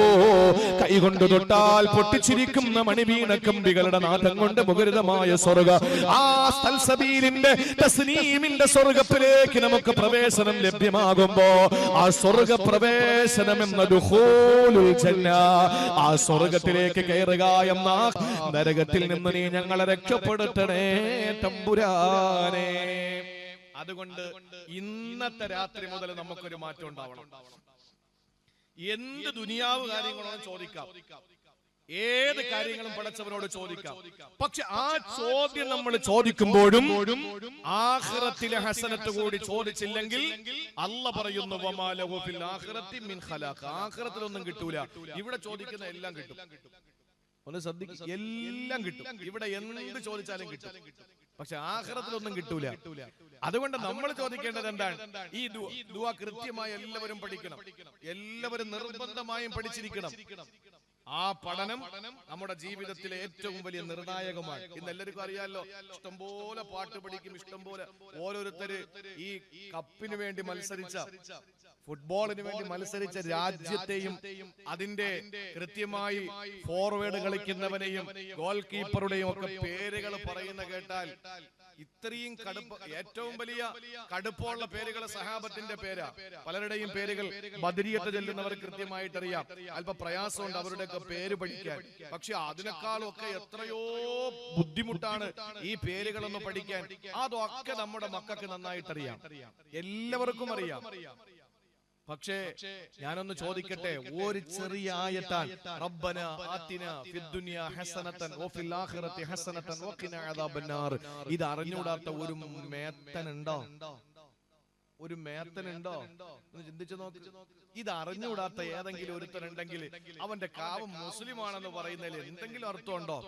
കൈകൊണ്ട് തൊട്ടാൽ പൊട്ടിച്ചിരിക്കുന്ന മണിവീണ കമ്പികളുടെ നാഥം കൊണ്ട് മുഖരിതമായ സ്വർഗ, ആ സൽസബീലിന്റെ തസ്നീമിന്റെ സ്വർഗത്തിലേക്ക് നമുക്ക് പ്രവേശനം ലഭ്യമാകുമ്പോ ആ സ്വർഗ പ്രവേശനം എന്ന ദുഖൂലുൽ ജന്ന, ആ സ്വർഗത്തിലേക്ക് കയറുക എന്ന നരകത്തിൽ നിന്ന് നീ ഞങ്ങളെ രക്ഷപ്പെടുത്തണേ തമ്പുരാനെ. അതുകൊണ്ട് ഇന്നത്തെ രാത്രി മുതൽ നമുക്കൊരു മാറ്റം ഉണ്ടാവണം. എന്ത് ദുനിയാവ് കാര്യങ്ങളോ ചോദിക്കാം, ഏത് കാര്യങ്ങളും പടച്ചവനോട് ചോദിക്കാം. പക്ഷെ ആ ചോദ്യം നമ്മൾ ചോദിക്കുമ്പോഴും ആഖിറത്തിലെ ഹസനത്ത് കൂടി ചോദിച്ചില്ലെങ്കിൽ അല്ലാഹ് പറയുന്നു, വമാ ലഹു ഫിൽ ആഖിറതി മിൻ ഖലാഖ്, ആഖിറത്തിലൊന്നും കിട്ടൂല. ഇവിടെ ചോദിക്കുന്ന എല്ലാം കിട്ടും. ഒന്ന് ശ്രദ്ധിക്കുക, എല്ലാം കിട്ടും. ഇവിടെ എന്ത് ചോദിച്ചാലും കിട്ടും. പക്ഷെ ആഖിറത്തിലൊന്നും കിട്ടൂല. അതുകൊണ്ട് നമ്മൾ ചോദിക്കേണ്ടത് എന്താണ്? ഈ ദുആ കൃത്യമായി എല്ലാവരും പഠിക്കണം. എല്ലാവരും നിർബന്ധമായും പഠിച്ചിരിക്കണം. ആ പഠനം നമ്മുടെ ജീവിതത്തിലെ ഏറ്റവും വലിയ നിർണായകമാണ്. ഇന്ന് എല്ലാവർക്കും അറിയാലോ, ഇഷ്ടംപോലെ പാട്ട് പഠിക്കും, ഇഷ്ടംപോലെ ഓരോരുത്തര് ഈ കപ്പിന് വേണ്ടി മത്സരിച്ച, ഫുട്ബോളിന് വേണ്ടി മത്സരിച്ച രാജ്യത്തെയും അതിന്റെ കൃത്യമായി ഫോർവേഡ് കളിക്കുന്നവനെയും ഗോൾ കീപ്പറുടെയും ഒക്കെ പേരുകൾ പറയുന്ന കേട്ടാൽ ഇത്രയും കടുപ്പ്, ഏറ്റവും വലിയ കടുപ്പമുള്ള പേരുകൾ സഹാബത്തിന്റെ പേരാ. പലരുടെയും പേരുകൾ ബദരിയത്ത് ചെല്ലുന്നവർ കൃത്യമായിട്ട് അറിയാം. അല്പ പ്രയാസമുണ്ട് അവരുടെയൊക്കെ പേര് പഠിക്കാൻ. പക്ഷെ അതിനേക്കാളും ഒക്കെ എത്രയോ ബുദ്ധിമുട്ടാണ് ഈ പേരുകളൊന്ന് പഠിക്കാൻ. അതൊക്കെ നമ്മുടെ മക്കൾക്ക് നന്നായിട്ട് അറിയാം, എല്ലാവർക്കും അറിയാം. പക്ഷേ ഞാനൊന്ന് ചോദിക്കട്ടെ, ഒരു ചെറിയ ആയത്താൻ റബ്ബന ആതിന ഫിദ്ദുനിയ ഹസനതൻ വഫിൽ ആഖിറതി ഹസനതൻ വഖിന അദാബന്നാർ, ഇത് അറിഞ്ഞൂടാത്ത ഒരു മേത്തനുണ്ടോ? ഒരു മേത്തനുണ്ടോ എന്ന് ചിന്തിച്ചു നോക്ക്. ഇത് അറിഞ്ഞൂടാത്ത ഏതെങ്കിലും ഒരുത്തനുണ്ടെങ്കിൽ അവന്റെ കാവം മുസ്ലിമാണെന്ന് പറയുന്നതിൽ എന്തെങ്കിലും അർത്ഥമുണ്ടോ?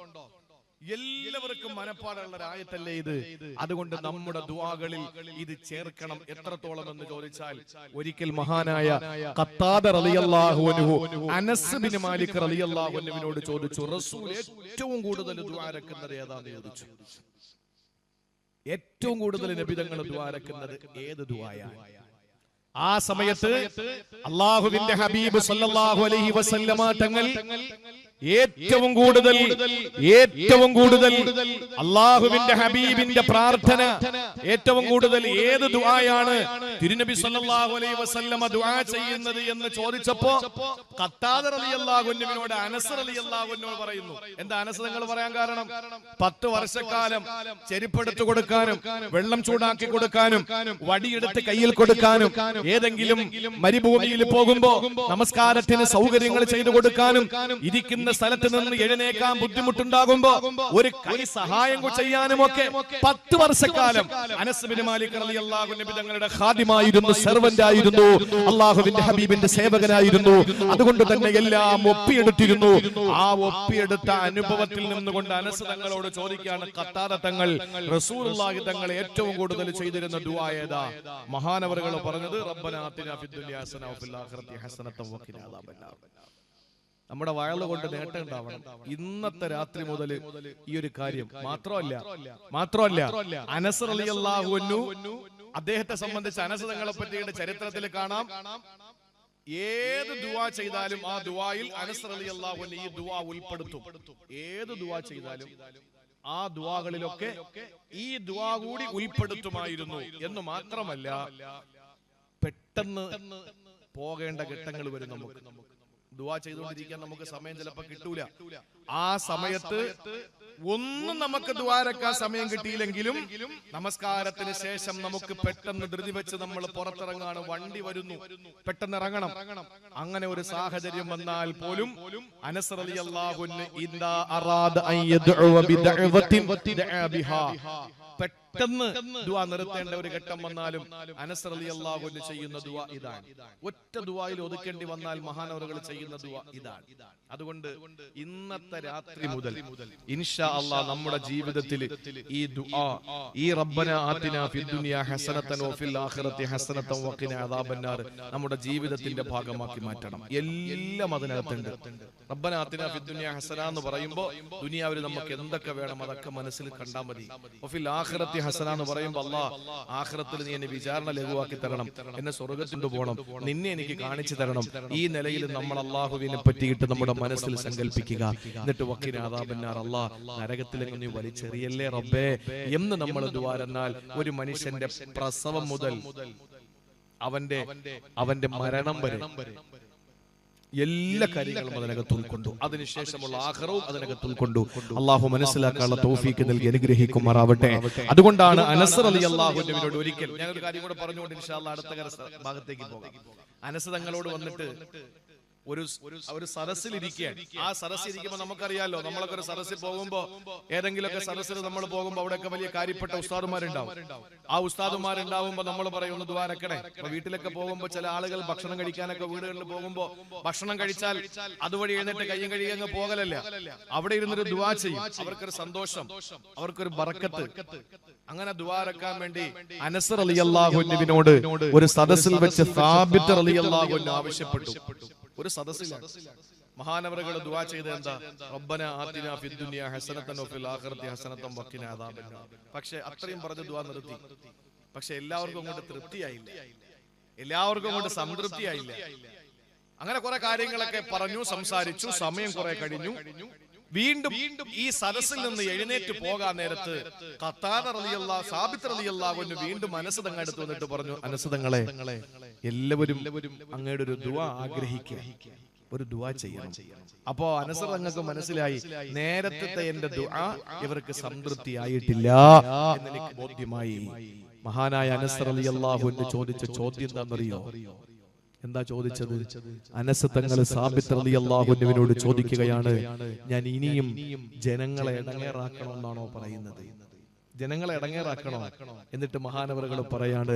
എല്ലാവർക്കും മനപ്പാടുള്ള ആയത്തല്ലേ ഇത്. അതുകൊണ്ട് നമ്മുടെ ദുആകളിൽ ഇത് ചേർക്കണം. എത്രത്തോളം എന്ന് ചോദിച്ചാൽ, ഒരിക്കൽ മഹാനായ ഖത്താദ റളിയല്ലാഹു അൻഹു അനസ് ബിൻ മാലിക് റളിയല്ലാഹു അൻഹുവിനോട് ചോദിച്ചു, റസൂൽ ഏറ്റവും കൂടുതൽ ദുആ രക്കുന്നത് ഏതാന്ന് ചോദിച്ചു. ഏറ്റവും കൂടുതൽ നബി തങ്ങൾ ദുആ രക്കുന്നത് ഏത് ദുആയാണ്? ആ സമയത്ത് അല്ലാഹുവിന്റെ ഹബീബ് സല്ലല്ലാഹു അലൈഹി വസല്ലമ തങ്ങൾ ഏറ്റവും കൂടുതൽ അല്ലാഹുവിന്റെ ഹബീബിന്റെ പ്രാർത്ഥന ഏറ്റവും കൂടുതൽ ഏത് ദുആയാണ് തിരുനബി സല്ലല്ലാഹു അലൈഹി വസല്ലമ ദുആ ചെയ്യുന്നത് എന്ന് ചോദിച്ചപ്പോ ഖത്താദ റളിയല്ലാഹു അൻഹുവിനോട് അനസ് റളിയല്ലാഹു അൻഹു പറയുന്നു. എന്താ അനസ് നിങ്ങൾ പറയാൻ കാരണം? 10 വർഷക്കാലം ചെരുപ്പെടുത്ത് കൊടുക്കാനും വെള്ളം ചൂടാക്കി കൊടുക്കാനും വടിയെടുത്ത് കയ്യിൽ കൊടുക്കാനും ഏതെങ്കിലും മരുഭൂമിയിൽ പോകുമ്പോ നമസ്കാരത്തിന് സൗകര്യങ്ങൾ ചെയ്തു കൊടുക്കാനും ഇരിക്കുന്ന സ്ഥലത്ത് നിന്ന് എഴുന്നേക്കാൻ ബുദ്ധിമുട്ടുണ്ടാകുമ്പോ ഒരു കൈ സഹായം ചെയ്യാനും ഒക്കെ 10 വർഷക്കാലം അനസ് ബിൻ മാലിക് റളിയല്ലാഹു അൻഹു തങ്ങളുടെ ഖാദിമായിരുന്നു, സെർവന്റ് ആയിരുന്നു, അല്ലാഹുവിന്റെ ഹബീബിന്റെ സേവകനായിരുന്നു. അതുകൊണ്ട് തന്നെ എല്ലാം ഒപ്പിയെടുത്തിരുന്നു. ആ ഒപ്പിയെടുത്ത അനുഭവത്തിൽ നിന്നുകൊണ്ട് അനസ് തങ്ങളോട് ചോദിക്കുകയാണ്, ഖത്താദ തങ്ങൾ റസൂലുള്ളാഹി തങ്ങൾ ഏറ്റവും കൂടുതൽ ചെയ്തിരുന്ന ദുആ ഏതാ? മഹാനവറുകൾ പറഞ്ഞത് റബ്ബനാ ആതിനാ ഫിദ്ദുനിയ ഹസന വഫിൽ ആഖിറതി ഹസനതൻ വഖിനാ അദാബന്നാർ. നമ്മുടെ വയല് കൊണ്ട് നേട്ടം ഉണ്ടാവണം. ഇന്നത്തെ രാത്രി മുതൽ ഈ ഒരു കാര്യം മാത്രമല്ല അനസ് റളിയല്ലാഹു അൻഹു, അദ്ദേഹത്തെ സംബന്ധിച്ച് അനസ് തങ്ങളെ പറ്റിയുടെ ചരിത്രത്തിൽ കാണാം, ഏത് ദുആ ചെയ്താലും ആ ദുആയിൽ അനസ് റളിയല്ലാഹു അൻഹു ഈ ദുആ ഉൾപ്പെടുത്തും. ഏത് ദുആ ചെയ്താലും ആ ദുആകളിലൊക്കെ ഈ ദുആ കൂടി ഉൾപ്പെടുത്തുമായിരുന്നു. എന്ന് മാത്രമല്ല, പെട്ടെന്ന് പോകേണ്ട ഘട്ടങ്ങൾ വരും. നമുക്ക് ദുആ ചെയ്തുകൊണ്ടിരിക്കാൻ നമുക്ക് സമയം ചിലപ്പോൾ കിട്ടൂല. ആ സമയത്ത് ഒന്നും നമുക്ക് ദുആരക്കാൻ സമയം കിട്ടിയില്ലെങ്കിലും നമസ്കാരത്തിന് ശേഷം നമുക്ക് പെട്ടെന്ന് ധൃതി വെച്ച് നമ്മൾ പുറത്തിറങ്ങാണ്, വണ്ടി വരുന്നു, പെട്ടെന്ന് ഇറങ്ങണം. അങ്ങനെ ഒരു സാഹചര്യം വന്നാൽ പോലും അനസ് റളിയല്ലാഹു അൻഹു ഇദാ അറാദ അൻ യദ്ഉവ ബിദഅവത്തിൻ ദഅ ബിഹാ, പെട്ടെന്ന് ദുആ നിർത്തേണ്ട ഒരു ഘട്ടം വന്നാലും അനസ് റളിയല്ലാഹു അൻഹു ചെയ്യുന്ന ദുആ ഇതാണ്. ഒറ്റ ദുആയിൽ ഒതുക്കേണ്ടി വന്നാൽ മഹാനവറുകൾ ചെയ്യുന്ന ദുആ ഇതാണ്. അതുകൊണ്ട് ഇന്നത്തെ രാത്രി മുതൽ ഇൻഷാ അല്ലാഹ് നമ്മുടെ ജീവിതത്തിൽ ഈ ദുആ, ഈ റബ്ബനാ ആതിനാ ഫിദ്ദുനിയാ ഹസനതൻ വഫിൽ ആഖിറതി ഹസനതൻ വഖിനാ അദാബന്നാർ നമ്മുടെ ജീവിതത്തിന്റെ ഭാഗമാക്കി മാറ്റണം. എല്ലാം അതിനകത്തുണ്ട്. റബ്ബനാ ആതിനാ ഫിദ്ദുനിയാ ഹസന എന്ന് പറയുമ്പോൾ ദുനിയാവിൽ നമുക്ക് എന്തൊക്കെ വേണം അതൊക്കെ മനസ്സിൽ കണ്ടാൽ മതി. വഫിൽ ആഖിറതി ഹസന എന്ന് പറയുമ്പോൾ അല്ലാഹ് ആഖിറത്തിൽ നീ എന്നെ വിചാരണ ലഘുവാക്കി തരണം, എന്നെ സ്വർഗ്ഗത്തിൽ പോകണം, നിന്നെ എനിക്ക് കാണിച്ചു തരണം. ഈ നിലയിൽ നമ്മൾ അല്ലാഹുവിനെ പറ്റിയിട്ട് നമ്മുടെ മനസ്സിൽ സങ്കല്പിക്കുക. എന്നിട്ട് വഖിനാ അദാബന്നാർ, അല്ലാഹ് നരകത്തിലേക്ക് നീ വലിച്ചെറിയല്ലേ റബ്ബേ എന്ന് നമ്മൾ ദുആ എന്നാൽ ഒരു മനുഷ്യന്റെ പ്രസവം മുതൽ അവന്റെ മരണം വരെ എല്ലാ കാര്യങ്ങളും അതിനകത്ത് ഉൾക്കൊണ്ടു. അതിനുശേഷമുള്ള ആഖിറവും അതിനകത്ത് ഉൾക്കൊണ്ടു. അള്ളാഹു മനസ്സിലാക്കാനുള്ള തൗഫീക്ക് നൽകി അനുഗ്രഹിക്കുമാറാവട്ടെ. അതുകൊണ്ടാണ് അനസ് റളിയല്ലാഹു അൻഹുവിനോട് ഒരിക്കൽ ഞാനൊരു കാര്യം കൂടെ പറഞ്ഞുകൊണ്ട് ഇൻഷാ അല്ലാഹ് അടുത്ത ഭാഗത്തേക്ക് പോകാം. അനസ് തങ്ങളോട് വന്നിട്ട് ഒരു സദസ്സിലിരിക്കുകയാണ്. ആ സദസ്സിരിക്കുമ്പോൾ നമുക്കറിയാലോ, നമ്മളൊക്കെ ഒരു സദസ്സിൽ പോകുമ്പോ ഏതെങ്കിലുമൊക്കെ സദസ്സിൽ നമ്മൾ പോകുമ്പോൾ അവിടെയൊക്കെ വലിയ കാര്യപ്പെട്ട ഉസ്താദുമാരുണ്ടാവും. ആ ഉസ്താദുമാരുണ്ടാവുമ്പോ നമ്മൾ പറയുന്ന ദുആ രക്കണേ. അപ്പൊ വീട്ടിലൊക്കെ പോകുമ്പോൾ ചില ആളുകൾ ഭക്ഷണം കഴിക്കാനൊക്കെ വീടുകളിൽ പോകുമ്പോ ഭക്ഷണം കഴിച്ചാൽ അതുവഴി എഴുന്നേറ്റ് കയ്യും കഴുകി പോകലല്ല, അവിടെ ഇരുന്നൊരു ദുആ ചെയ്യും. അവർക്കൊരു സന്തോഷം, അവർക്കൊരു ബറക്കത്ത്. അങ്ങനെ ദുആ രക്കാൻ വേണ്ടി അനസ് റളിയല്ലാഹു അൻഹുവിനോട് ഒരു സദസ്സിൽ വെച്ച് സാബിത്ത് റളിയല്ലാഹു അൻഹു ആവശ്യപ്പെട്ടു. ഒരു സദസ്സിലാണ് മഹാനവറുകൾ ദുആ ചെയ്തത് എന്താ? റബ്ബനാ ആതിനാ ഫിദ്ദുനിയാ ഹസനതൻ വഫിൽ ആഖിറതി ഹസനതൻ വഖിനാ അദാബന്നാർ. പക്ഷേ അത്രയും പറഞ്ഞ് ദുആ നിർത്തി. പക്ഷെ എല്ലാവർക്കും അങ്ങോട്ട് തൃപ്തിയായില്ല, എല്ലാവർക്കും അങ്ങോട്ട് സംതൃപ്തിയായില്ല. അങ്ങനെ കുറെ കാര്യങ്ങളൊക്കെ പറഞ്ഞു, സംസാരിച്ചു, സമയം കുറെ കഴിഞ്ഞു. വീണ്ടും ഈ സദസ്സിൽ നിന്ന് എഴുന്നേറ്റ് പോകാൻ നേരത്ത് ഖത്താദ റളിയല്ലാഹു സാബിത്ത് റളിയല്ലാഹു അൻഹു വീണ്ടും അനസ് തങ്ങൾ അടുത്ത് വന്നിട്ട് പറഞ്ഞു, അനസ് തങ്ങളെ എല്ലാവരും അങ്ങയുടെ ഒരു ദുആ ആഗ്രഹിക്കുക, ഒരു ദുആ ചെയ്യണം. അപ്പോ അനസ് തങ്ങൾക്ക് മനസ്സിലായി, നേരത്തെ എന്റെ ദുആ ഇവർക്ക് സംതൃപ്തിയായിട്ടില്ല എന്നെനിക്ക് ബോധ്യമായി. മഹാനായ അനസ് റളിയല്ലാഹു അൻഹു ചോദിച്ച ചോദ്യം എന്താണെന്നറിയോ? എന്താ ചോദിച്ചത്? അനസ് തങ്ങൾ സാബിത്ത് റളിയല്ലാഹു അൻഹുവിനോട് ചോദിക്കുകയാണ്, ഞാൻ ഇനിയും ജനങ്ങളെ ഇടങ്ങേറാക്കണമെന്നാണോ പറയുന്നത്? ജനങ്ങളെ ഇടങ്ങേറാക്കണോ? എന്നിട്ട് മഹാനവറുകൾ പറയാണ്,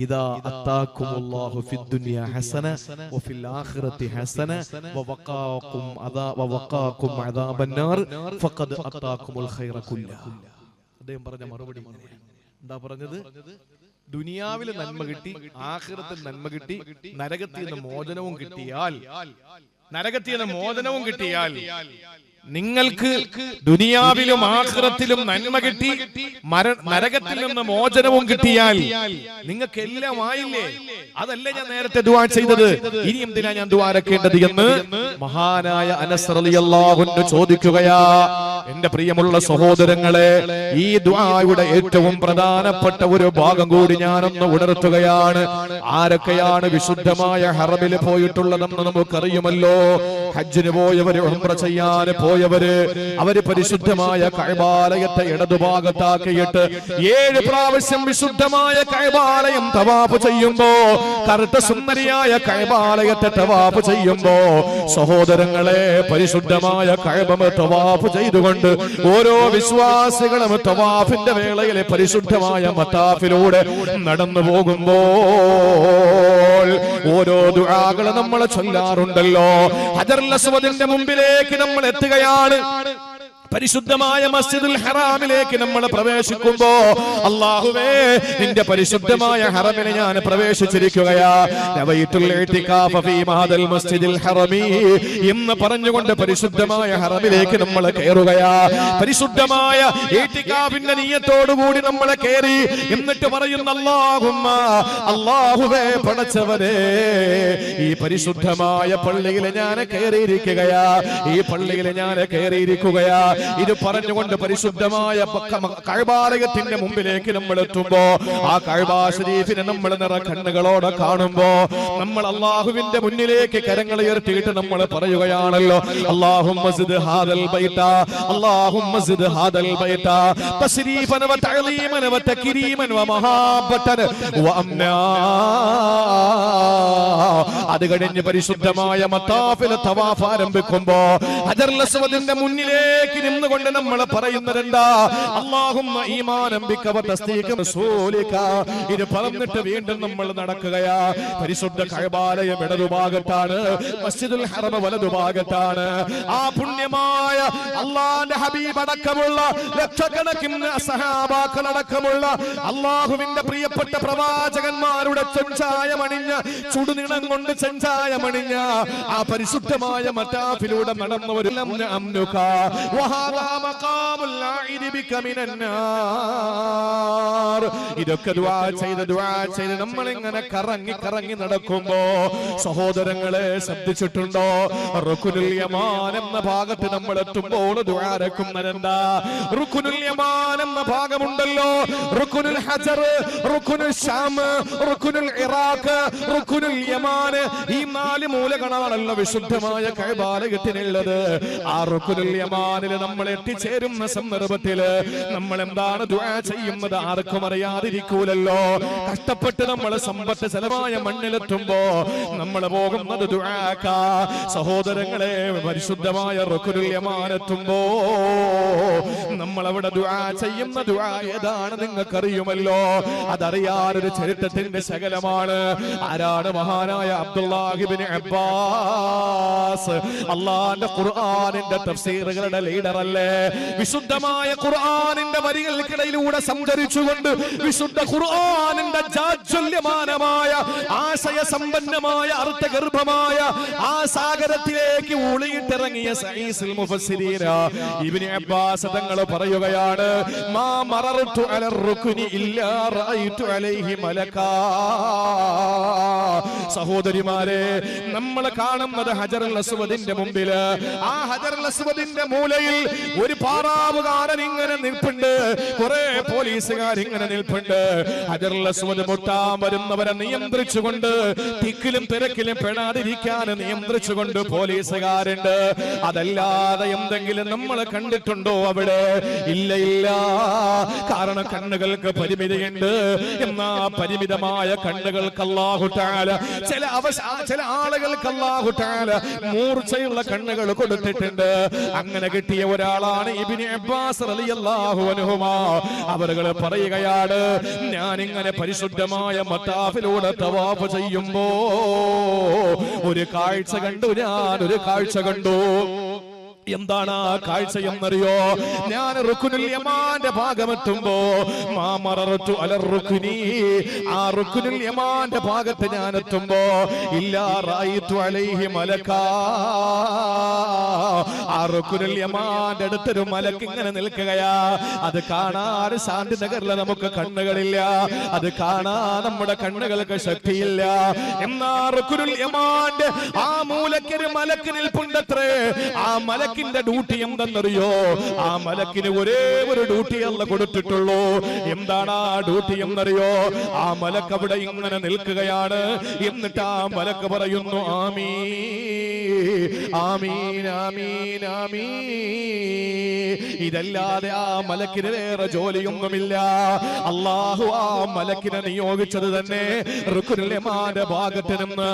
ഇദാ അത്താകുമുല്ലാഹു ഫിദ്ദുനിയാ ഹസന വഫിൽ ആഖിറതി ഹസന വവഖാകും അദാബന്നാർ ഫഖദ് അത്താകുമുൽ ഖൈറ കുല്ലഹു. അദ്ദേഹം പറഞ്ഞ മറുപടി എന്താ പറഞ്ഞത്? ദുനിയാവിൽ നന്മ കിട്ടി, ആഖിറത്തിൽ നന്മ കിട്ടി, നരകത്തിൽ നിന്ന് മോചനവും കിട്ടിയാൽ നിങ്ങൾക്ക് ദുനിയാവിലും ആഖിറത്തിലും നന്മ കിട്ടി, നരകത്തിൽ നിന്ന് മോചനവും കിട്ടിയാൽ നിങ്ങൾക്ക് എല്ലാം ആയില്ലേ? അതല്ലേ ഞാൻ നേരത്തെ ദുആ ചെയ്തത്? ഇനി എന്തിനാ ഞാൻ ദുആ രക്കേണ്ടത് എന്ന് മഹാനായ അനസ് റളിയല്ലാഹു അൻഹു ചോദിക്കുകയാ. എന്റെ പ്രിയമുള്ള സഹോദരങ്ങളെ, ഈ ദുആയുടെ ഏറ്റവും പ്രധാനപ്പെട്ട ഒരു ഭാഗം കൂടി ഞാനൊന്ന് ഉണർത്തുകയാണ്. ആരൊക്കെയാണ് വിശുദ്ധമായ ഹറമിൽ പോയിട്ടുള്ളതെന്ന് നമുക്കറിയുമല്ലോ. ഹജ്ജിന് പോയവര്, ഉംറ ചെയ്യാൻ പോയവര്, അവര് പരിശുദ്ധമായ കഅബാലയത്തെ ഇടതുഭാഗത്താക്കിയിട്ട് 7 പ്രാവശ്യം വിശുദ്ധമായ കഅബാലയം തവാഫ് ചെയ്യുമ്പോ, കറുത്ത സുന്ദരിയായ കഅബാലയത്തെ തവാഫ് ചെയ്യുമ്പോ, സഹോദരങ്ങളെ, പരിശുദ്ധമായ കഅബ തവാഫ് ചെയ്തുകൊണ്ട് ഓരോ വിശ്വാസികളും തവാഫിന്റെ വേളയിലെ പരിശുദ്ധമായ മതാഫിലൂടെ നടന്നു പോകുമ്പോൾ ഓരോ ദുആകൾ നമ്മൾ ചൊല്ലാറുണ്ടല്ലോ. ഹജറുൽ അസ്വദിന്റെ മുമ്പിലേക്ക് നമ്മൾ എത്തുകയാണ്. പരിശുദ്ധമായ മസ്ജിദുൽ ഹറാമിലേക്ക് നമ്മൾ പ്രവേശിക്കുമ്പോ അല്ലാഹുവേ നിന്റെ പരിശുദ്ധമായ ഹറമിനെ ഞാൻ പ്രവേശിച്ചിരിക്കുകയാ നവൈതുൽ ഇഅ്തികാഫ ഫീ മഹദൽ മസ്ജിദിൽ ഹറമി എന്ന് പറഞ്ഞുകൊണ്ട് പരിശുദ്ധമായ ഹറമിലേക്ക് നമ്മൾ കയറുകയാ. പരിശുദ്ധമായ ഇഅ്തികാഫിന്റെ നിയ്യത്തോടു കൂടി നമ്മൾ കയറി എന്നിട്ട് പറയുന്ന അല്ലാഹുവേ പടച്ചവനേ ഈ പരിശുദ്ധമായ പള്ളിയിൽ ഞാൻ കയറിയിരിക്കുകയാ, ഈ പള്ളിയിൽ ഞാൻ കയറിയിരിക്കുകയാ. ഇത് പറഞ്ഞുകൊണ്ട് പരിശുദ്ധമായ കഅബാലയത്തിന്റെ മുമ്പിലേക്ക് നമ്മൾ എത്തുമ്പോ ആ കഅബ ശരീഫിനെ നമ്മൾ നിറ കണ്ണുകളോടെ കാണുമ്പോ നമ്മൾ അല്ലാഹുവിന്റെ മുന്നിലേക്ക് കരങ്ങൾ ഉയർത്തിയിട്ട് നമ്മൾ പറയുകയാണല്ലോ അല്ലാഹുമ്മ സിദ് ഹാദൽ ബൈത അല്ലാഹുമ്മ സിദ് ഹാദൽ ബൈത തശ്രീഫൻ വ തഅലീമൻ വ തക്രീമൻ വ മഹാബതൻ വ അംനാ. അത് കഴിഞ്ഞ് പരിശുദ്ധമായ മത്താഫിലെ തവാഫ് ആരംഭിക്കുമ്പോ ഹജറുൽ അസ്വദിന്റെ മുന്നിലേക്ക് നിന്നുകൊണ്ട് നമ്മൾ പറയുന്നതെന്താ അല്ലാഹുമ്മ ഈമാനം ബിക വ തസ്ദീഖ റസൂലിക. ഇത് പറഞ്ഞിട്ട് വീണ്ടും നമ്മൾ നടക്കുകയാ. പരിശുദ്ധ കഅബാലയം ഇടതുഭാഗത്താണ്, മസ്ജിദുൽ ഹറം വലതുഭാഗത്താണ്. ആ പുണ്യമായ അല്ലാഹുവിന്റെ ഹബീബ് അടക്കമുള്ള ലക്ഷക്കണക്കിന് സഹാബാക്കൾ അടക്കമുള്ള അല്ലാഹുവിന്റെ പ്രിയപ്പെട്ട പ്രവാചകന്മാരുടെ ചെഞ്ചായമണിഞ്ഞ ചുടുനിണം കൊണ്ട് ചെഞ്ചായമണിഞ്ഞ ആ പരിശുദ്ധമായ മത്താഫിലൂടെ നടന്നവരെല്ലാം അംനുക വഹാദാ മഖാമുൽ ആഇദി ബിക മിനന്നാർ. ഇതൊക്കെ ദുആ ചെയ്ത് നമ്മൾ ഇങ്ങനെ കറങ്ങി നടക്കുമ്പോ സഹോദരങ്ങളെ ശ്രദ്ധിച്ചിട്ടുണ്ടോ റുക്നുൽ യമാൻ എന്ന ഭാഗത്ത് നമ്മൾ എത്തുമ്പോൾ ദുആ രക്കുന്നതെന്താ? റുക്നുൽ യമാൻ എന്ന ഭാഗമുണ്ടല്ലോ, റുക്നുൽ ഹജർ, റുക്നുൽ ശാം, റുക്നുൽ ഇറാഖ്, റുക്നുൽ യമാൻ. ഈ 4 മൂലകളാണല്ലോ വിശുദ്ധമായ കഅബാലയത്തിനുള്ളത്. ആ റുക്നുൽ യമാനിൽ നമ്മൾ എത്തിച്ചേരുന്ന സന്ദർഭത്തില് നമ്മൾ എന്താണ് ദുആ ചെയ്യുന്നത് ആർക്കും അറിയാതിരിക്കൂലല്ലോ. കഷ്ടപ്പെട്ട് നമ്മൾ സമ്പത്ത് ചെലവായ മണ്ണിലെത്തുമ്പോ നമ്മൾ പോകുന്നത് ദുആക്കാ. സഹോദരങ്ങളെ പരിശുദ്ധമായ റുക്നുൽ യമാൻ എത്തുമ്പോ നമ്മൾ അവിടെ ദുആ ചെയ്യുന്ന ദുആ ഏതാണ് നിങ്ങൾക്കറിയുമല്ലോ. അതറിയാനൊരു ചരിത്രത്തിന്റെ ശകലമാണ്. ആരാണ്? മഹാനായ അബ്ദുല്ലാഹി ഇബ്നു അബ്ബാസ്. അല്ലാഹുവിന്റെ ഖുർആനിന്റെ തഫ്സീറുകളുടെ ലീഡർ അല്ലേ? വിശുദ്ധമായ ഖുർആനിന്റെ വരികൾക്കിടയിലൂടെ സഞ്ചരിച്ചുകൊണ്ട് വിശുദ്ധ ഖുർആനിന്റെ ജാജ്വല്യമാനമായ ആശയ സമ്പന്നമായ അർത്ഥഗർഭമായ ആ സാഗരത്തിലേക്ക് ഒളിയിട്ടിറങ്ങിയ സഈസുൽ മുഫസ്സിരീന ഇബ്നു അബ്ബാസ് തങ്ങൾ പറയുകയാണ് മാ മറർതു അലർ റുക്നി ഇല്ലാ റഅയ്തു അലൈഹി മലകാ. സഹോദരിമാരെ, നമ്മൾ കാണുന്നത് ഹജറുൽ അസ്വദിന്റെ മുമ്പിൽ. ആ ഹജറുൽ അസ്വദിന്റെ മൂലയിൽ ഒരു പാറാവുകാരൻ ഇങ്ങനെ നിൽപ്പുണ്ട്, കുറെ പോലീസുകാർ ഇങ്ങനെ നിൽപ്പുണ്ട്. ഹജറുൽ അസ്വദ് മുട്ടാൻ വരുന്നവരെ നിയന്ത്രിച്ചുകൊണ്ട് തിക്കിലും തിരക്കിലും പെടാതിരിക്കാൻ നിയന്ത്രിച്ചുകൊണ്ട് പോലീസുകാരുണ്ട്. അതല്ലാതെ എന്തെങ്കിലും നമ്മൾ കണ്ടിട്ടുണ്ടോ അവിടെ? ഇല്ല. കാരണം കണ്ണുകൾക്ക് പരിമിതിയുണ്ട്. എന്നാ പരിമിതമായ കണ്ണുകൾക്ക് അല്ലാഹു തആല ചില ആളുകൾക്ക് അല്ലാഹു തആല മൂർച്ചയുള്ള കണ്ണുകൾ കൊടുത്തിട്ടുണ്ട്. അങ്ങനെ കിട്ടിയ ഒരാളാണ് ഇബ്നു അബ്ബാസ് റളിയല്ലാഹു അൻഹുമാ. അവരുകൾ പറയുകയാണ് ഞാൻ ഇങ്ങനെ പരിശുദ്ധമായ മത്താഫിലൂടെ തവാഫ് ചെയ്യുമ്പോ ഒരു കാഴ്ച കണ്ടു. എന്താണ് ആ കാഴ്ച എന്നറിയോ? ഞാൻ റുക്നുൽ യമാന്റെ ഭാഗമെത്തുമ്പോ മാമററതു അലർ റുക്നി, ആ റുക്നുൽ യമാന്റെ ഭാഗത്ത് ഞാൻ എത്തുമ്പോ ഇല്ലാ റഅയ്തു അലൈഹി മലകാ. ആ റുക്നുൽ യമാന്റെ അടുത്തൊരു മലക്ക് ഇങ്ങനെ നിൽക്കുകയാ. അത് കാണാൻ ശാന്തിനഗറിലെ നമുക്ക് കണ്ണുകളില്ല, അത് കാണാൻ നമ്മുടെ കണ്ണുകൾക്ക് ശക്തിയില്ല. എന്നാ റുക്നുൽ യമാന്റെ ആ മൂലക്കൊരു മലക്ക് നിൽപ്പുണ്ടത്രേ. ആ മലക്കിന്റെ ഡ്യൂട്ടി എന്തെന്നറിയോ? ആ മലക്കിന് ഒരേ ഒരു ഡ്യൂട്ടി അല്ല കൊടുത്തിട്ടുള്ളൂ. എന്താണ് ആ ഡ്യൂട്ടി എന്നറിയോ? ആ മലക്ക് അവിടെ ഇങ്ങനെ നിൽക്കുകയാണ്. എന്നിട്ട് ആ മലക്ക് പറയുന്നു ആമീൻ ആമീൻ ആമീൻ ആമീൻ. ഇതല്ലാതെ ആ മലക്കിന് വേറെ ജോലിയൊന്നുമില്ല. അല്ലാഹു ആ മലക്കിനെ നിയോഗിച്ചത് തന്നെ റുക്നുൽ യമാന്റെ ഭാഗത്ത് നിന്ന്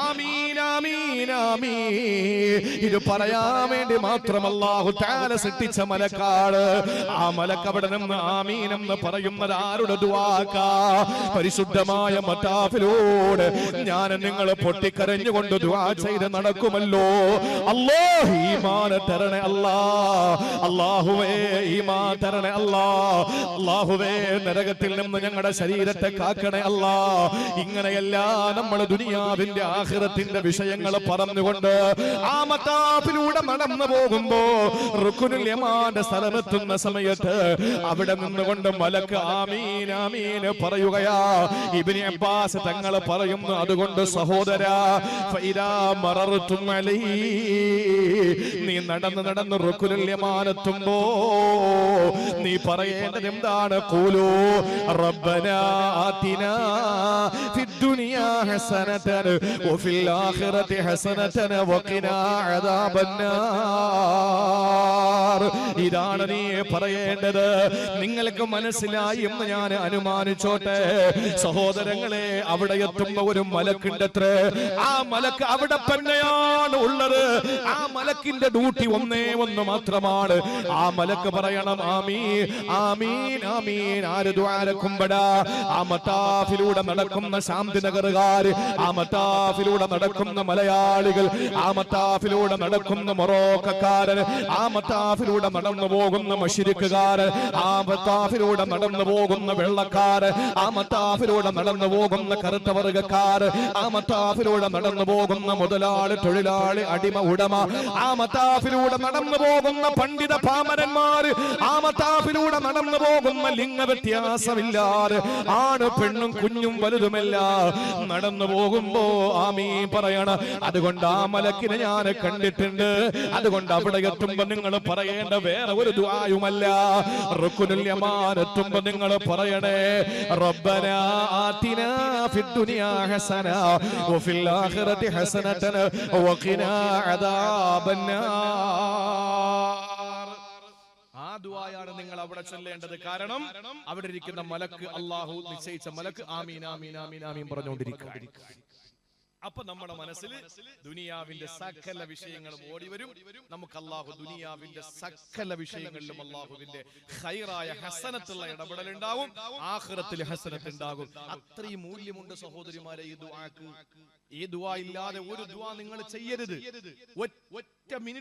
ആമീൻ ആമീൻ ആമീൻ ഇത് പറയാൻ വേണ്ടി മാത്രം അല്ലാഹു തആല സൃഷ്ടിച്ച മലക്കാണ്. ആ മലക്ക് അവിടെ നിന്ന് ആമീൻ എന്ന് പറയുന്നത് ആരുടെ ദുആക്കാ? പരിശുദ്ധമായ മത്താഫിലൂടെ ഞാൻ നിങ്ങൾ പൊട്ടിക്കരഞ്ഞുകൊണ്ട് ദുആ ചെയ്ത് നടക്കുമല്ലോ. അല്ലാഹു ഈമാൻ തരണേ അല്ലാഹ്, അല്ലാഹുവേ ഈമാൻ തരണേ അല്ലാ. അല്ലാഹുവേ നരകത്തിൽ നിന്ന് ഞങ്ങളുടെ ശരീരത്തെ കാക്കണേ അല്ലാ. ഇങ്ങനെയെല്ലാം നമ്മൾ ദുനിയാവിന്റെ ആഖിറത്തിന്റെ വിഷയങ്ങൾ പറഞ്ഞുകൊണ്ട് ആ മത്താഫിലൂടെ നടന്നു പോകുമ്പോ റുക്നുൽ യമാന്റെ സ്ഥലമെത്തുന്ന സമയത്ത് അവിടെ നിന്നുകൊണ്ട് മലക്ക് ആമീൻ ആമീൻ പറയുകയാ. ഇബ്നു അബ്ബാസ് തങ്ങൾ പറയുന്നു, അതുകൊണ്ട് സഹോദരാ ഫൈദാ മറർതും അലൈ, നീ നടന്ന് റുക്നുൽ യമാനെത്തുമ്പോ നീ പറയേണ്ടത് എന്താണ്? ഖൂലൂ റബ്ബനാ ആതിനാ ഫിദ്ദുനിയാ ഹസനതൻ വഫിൽ ആഖിറതി ഹസനതൻ വഖിനാ അദാബന്നാർ. ഇതാണ് നീ പറയേണ്ടത്. നിങ്ങൾക്ക് മനസ്സിലായി എന്ന് ഞാൻ അനുമാനിച്ചോട്ടെ. സഹോദരങ്ങളെ, അവിടെ എത്തുമ്പോ ഒരു മലക്കുണ്ടത്രേ. ആ മലക്ക് അവിടെ തന്നെയാണ് ഉള്ളത്. ആ മലക്കിന്റെ ഡ്യൂട്ടി ഒന്നേ ഒന്ന് മാത്രമാണ്. ആ മലക്ക് പറയണം ആമീൻ ആമീൻ ആമീൻ. ആര് ദുആരക്കുമ്പടാ? ആ മത്താഫിലൂടെ നടക്കുന്ന ശാന്തിനഗറുകാർ, ആ മത്താഫിലൂടെ നടക്കുന്ന മലയാളികൾ, ആ മത്താഫിലൂടെ നടക്കുന്ന മൊറോക്കക്കാരൻ, ആ മത്താഫിലൂടെ നടന്നു പോകുന്ന മശ്രിക്കുകാരൻ, ആ മത്താഫിലൂടെ നടന്നു പോകുന്ന വെള്ളക്കാരൻ, ആ മത്താഫിലൂടെ നടന്നു പോകുന്ന കറുത്ത വർഗക്കാരൻ, ആ മത്താഫിലൂടെ നടന്നു പോകുന്ന മുതലാളി, തൊഴിലാളി, അടിമ, ഉടമ, ആ മത്താഫിലൂടെ നടന്നു പോകുന്ന പണ്ഡിത പാമരന്മാര്, ആ മത്താഫിലൂടെ നടന്നു പോകുന്ന ലിംഗ വ്യത്യാസമില്ലാതെ ആണ് പെണ്ണും കുഞ്ഞും വലുതുമല്ല നടന്നു പോകുമ്പോ ആമീൻ പറയണം. അതുകൊണ്ട് ആ മലക്കിനെ ഞാൻ കണ്ടിട്ടുണ്ട്. അതുകൊണ്ട് അവിടെ എത്തുമ്പോ നിങ്ങൾ പറയേണ്ട വേറെ ഒരു ദുആയുമല്ല. റുക്നുൽ യമാൻ എത്തുമ്പോ നിങ്ങൾ പറയണേ റബ്ബനാ ആതിനാ ഫിദ്ദുനിയാ ഹസന വഫിൽ ആഖിറതി ഹസനതൻ വഖിനാ അദാബന്നാർ. ആ ദുആയാണ് നിങ്ങൾ അവിടെ ചൊല്ലേണ്ടത്. കാരണം അവിടെ ഇരിക്കുന്ന മലക്ക്, അല്ലാഹു നിശ്ചയിച്ച മലക്ക് ആമീൻ ആമീൻ ആമീൻ ആമീൻ പറഞ്ഞുകൊണ്ടിരിക്കുക. അപ്പൊ നമ്മുടെ മനസ്സിൽ ദുനിയാവിന്റെ സകല വിഷയങ്ങളും ഓടി വരും. നമുക്ക് അല്ലാഹു ദുനിയാവിന്റെ സകല വിഷയങ്ങളിലും അല്ലാഹുവിന്റെ ഖൈറായ ഹസനത്തുള്ള ഇടപെടൽ ഉണ്ടാവും. ആഖിറത്തിൽ ഹസനത്ത് ഉണ്ടാകും. അത്രയും മൂല്യമുണ്ട് സഹോദരിമാരെ ഈ ദുആക്ക്. ഈ ദുആ ഇല്ലാതെ ഒരു ദുആ നിങ്ങൾ ചെയ്യരുത്. ഒറ്റ മിനിറ്റ്